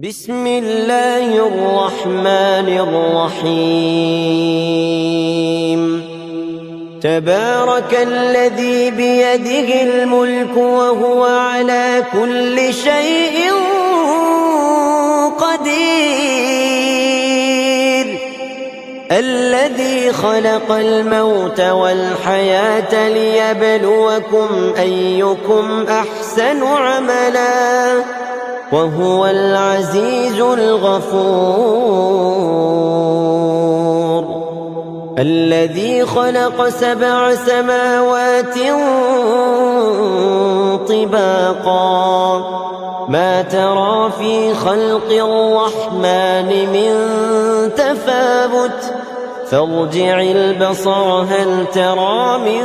بسم الله الرحمن الرحيم تبارك الذي بيده الملك وهو على كل شيء قدير الذي خلق الموت والحياة ليبلوكم أيكم أحسن عملا وهو العزيز الغفور الذي خلق 7 سماوات طباقا ما ترى في خلق الرحمن من تفاوت فارجع البصر هل ترى من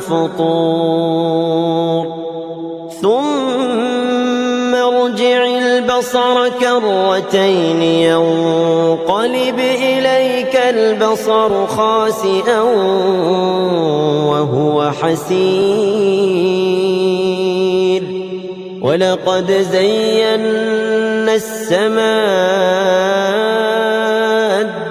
فطور ثم ارجع البصر كرتين ينقلب إليك البصر خاسئا وهو حسير ولقد زينا السماء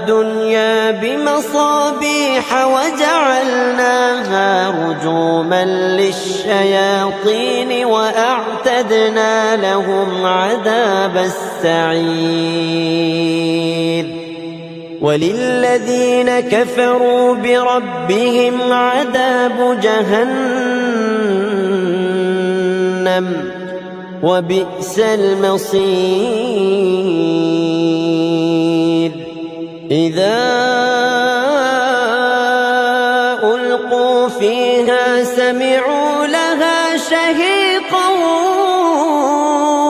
الدنيا بمصابيح وجعلناها رجوما للشياطين وأعتدنا لهم عذاب السعير وللذين كفروا بربهم عذاب جهنم وبئس المصير إذا ألقوا فيها سمعوا لها شهيقا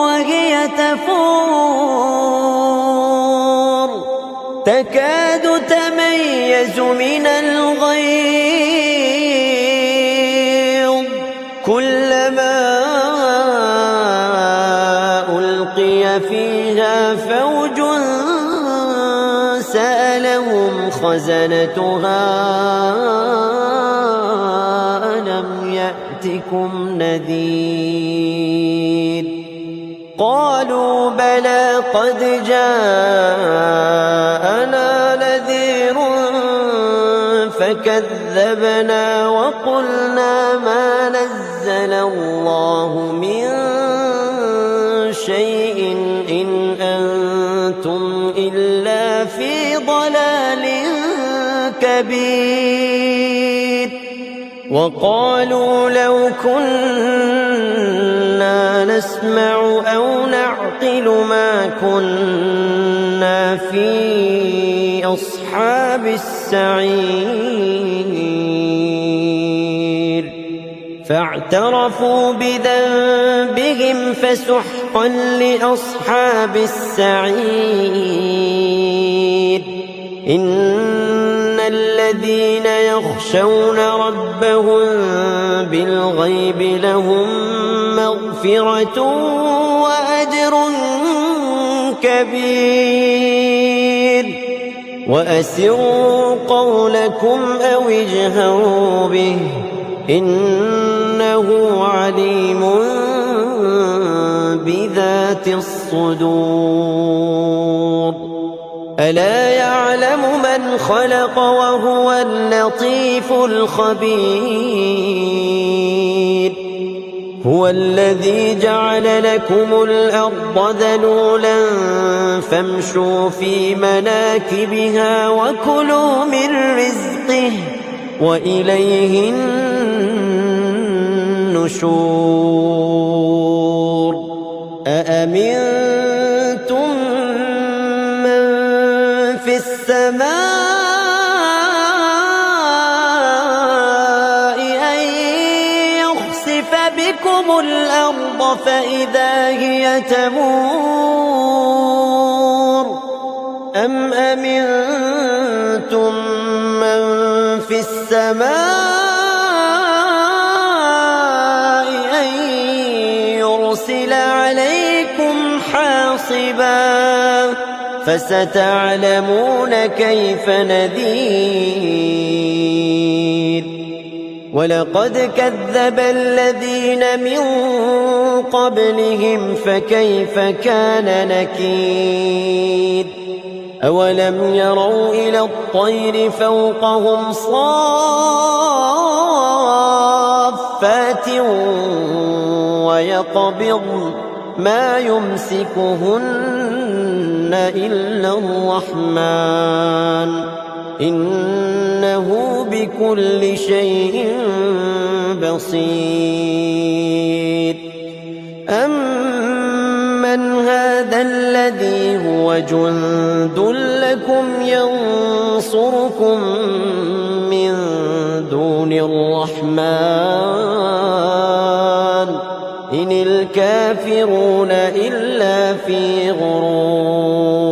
وهي تفور تكاد تميز من الغيظ كلما ألقي فيها فوج سألهم خزنتها ألم يأتكم نذير قالوا بلى قد جاءنا نذير فكذبنا وقلنا ما نزل الله من شيء إن أنتم إلا في ضلال كبير وقالوا لو كنا نسمع أو نعقل ما كنا في أصحاب السعير فاعترفوا بذنبهم فسحقا لأصحاب السعير إن الذين يخشون ربهم بالغيب لهم مغفرة وأجر كبير وأسروا قولكم أو اجهروا به إنه عليم بذات الصدور ألا يعلم من خلق وهو اللطيف الخبير هو الذي جعل لكم الأرض ذلولا فامشوا في مناكبها وكلوا من رزقه وإليه النشور أأمنتم من في السماء أن يخسف بكم الأرض فإذا هي تمور أم أمنتم من في السماء أن يرسل عليكم حاصبا فستعلمون كيف نذير ولقد كذب الذين من قبلهم فكيف كان نكير أولم يروا إلى الطير فوقهم صافات ويقبضن ما يمسكهن إلا الرحمن إنه بكل شيء بصير أمن هذا الذي هو جند لكم ينصركم من دون الرحمن إن الكافرون إلا في غرور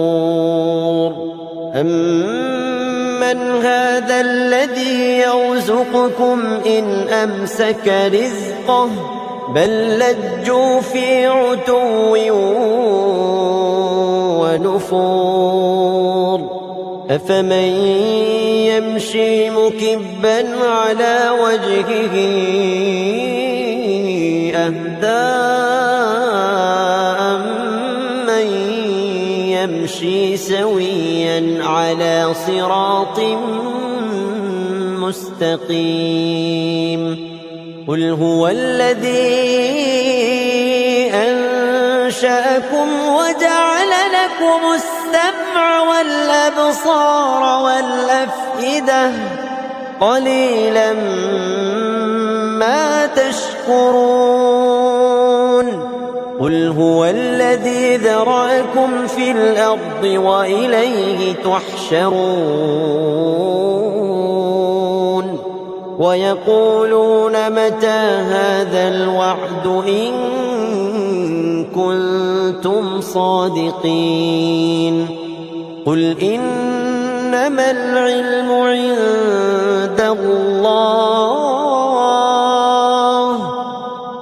أمن هذا الذي يرزقكم إن أمسك رزقه بل لجوا في عتو ونفور أفمن يمشي مكبا على وجهه أهدى أمن يمشي سويا على صراط مستقيم قل هو الذي أنشأكم وجعل لكم السمع والأبصار والأفئدة قليلا ما تشكرون قل هو الذي ذرأكم في الأرض وإليه تحشرون ويقولون متى هذا الوعد إن كنتم صادقين قل إنما العلم عند الله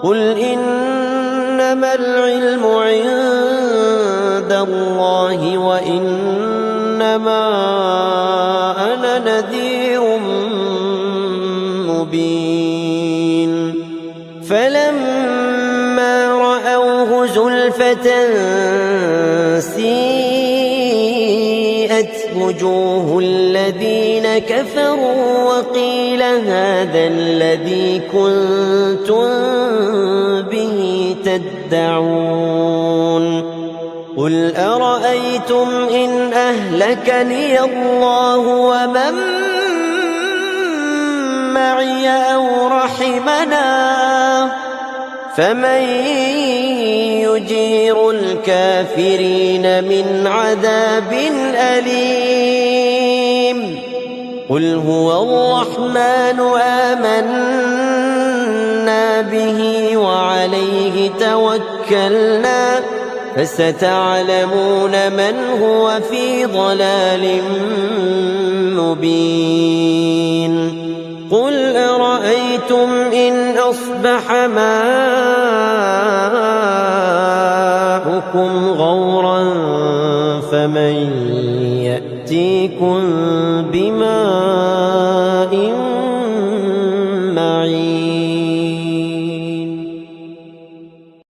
قل إنما العلم عند الله وإنما أنا نذير مبين فلما رأوه زلفة سيئت وجوه الذين كفروا وقيل هذا الذي كنتم به تدعون قل أرأيتم إن أهلكني الله ومن معي أو رحمنا فمن يجير الكافرين من عذاب أليم قل هو الرحمن آمنا به وعليه توكلنا فستعلمون من هو في ضلال مبين قل أرأيتم إن أصبح ماؤكم غورا فمن يأتيكم بماء